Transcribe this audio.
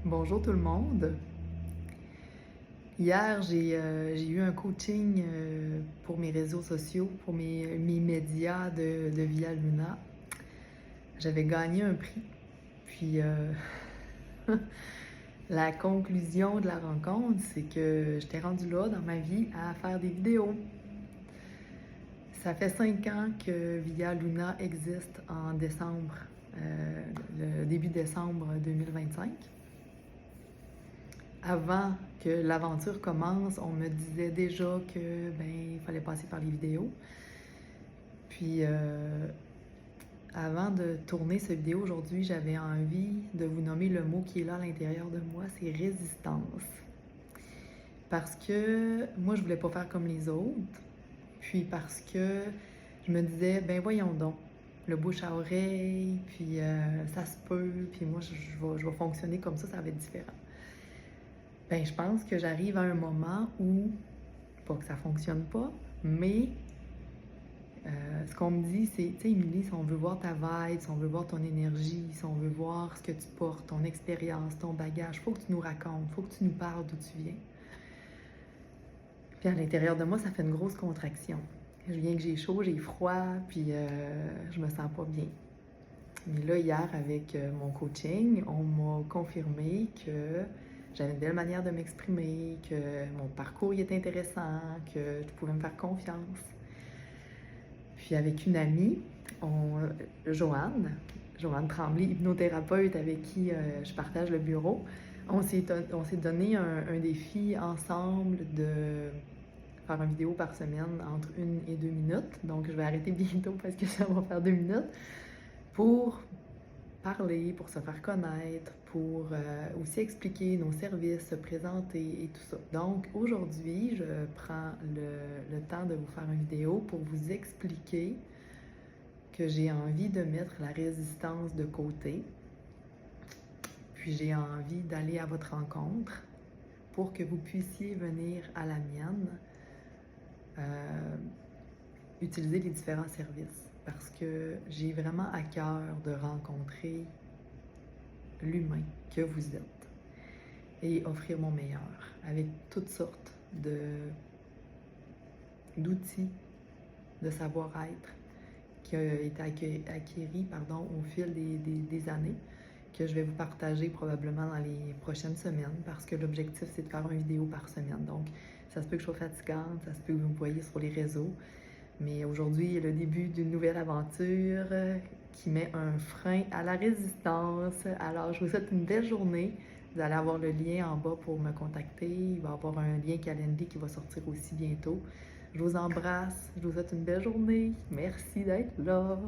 Bonjour tout le monde. Hier, j'ai eu un coaching pour mes réseaux sociaux, pour mes médias de Via Luna. J'avais gagné un prix. Puis la conclusion de la rencontre, c'est que j'étais rendue là dans ma vie à faire des vidéos. Ça fait 5 ans que Via Luna existe en décembre, le début décembre 2025. Avant que l'aventure commence, on me disait déjà que il fallait passer par les vidéos. Puis avant de tourner cette vidéo aujourd'hui, j'avais envie de vous nommer le mot qui est là à l'intérieur de moi, c'est résistance. Parce que moi, je voulais pas faire comme les autres. Puis parce que je me disais, voyons donc, le bouche à oreille, puis ça se peut, puis moi, je vais fonctionner comme ça va être différent. Je pense que j'arrive à un moment où, pas que ça fonctionne pas, mais ce qu'on me dit, c'est, tu sais, Émilie, si on veut voir ta vibe, si on veut voir ton énergie, si on veut voir ce que tu portes, ton expérience, ton bagage, faut que tu nous racontes, faut que tu nous parles d'où tu viens. Puis à l'intérieur de moi, ça fait une grosse contraction. Je viens que j'ai chaud, j'ai froid, puis je me sens pas bien. Mais là, hier, avec mon coaching, on m'a confirmé que j'avais une belle manière de m'exprimer, que mon parcours y est intéressant, que tu pouvais me faire confiance. Puis avec une amie, Joanne Tremblay, hypnothérapeute avec qui je partage le bureau, on s'est donné un défi ensemble de faire une vidéo par semaine entre 1 et 2 minutes. Donc je vais arrêter bientôt parce que ça va faire 2 minutes pour parler, pour se faire connaître, pour aussi expliquer nos services, se présenter et tout ça. Donc aujourd'hui, je prends le temps de vous faire une vidéo pour vous expliquer que j'ai envie de mettre la résistance de côté, puis j'ai envie d'aller à votre rencontre pour que vous puissiez venir à la mienne, utiliser les différents services. Parce que j'ai vraiment à cœur de rencontrer l'humain que vous êtes et offrir mon meilleur avec toutes sortes d'outils, de savoir-être qui a été acquis au fil des années, que je vais vous partager probablement dans les prochaines semaines parce que l'objectif, c'est de faire une vidéo par semaine. Donc, ça se peut que je sois fatigante, ça se peut que vous me voyez sur les réseaux. Mais aujourd'hui est le début d'une nouvelle aventure qui met un frein à la résistance. Alors, je vous souhaite une belle journée. Vous allez avoir le lien en bas pour me contacter. Il va y avoir un lien Calendly qui va sortir aussi bientôt. Je vous embrasse. Je vous souhaite une belle journée. Merci d'être là.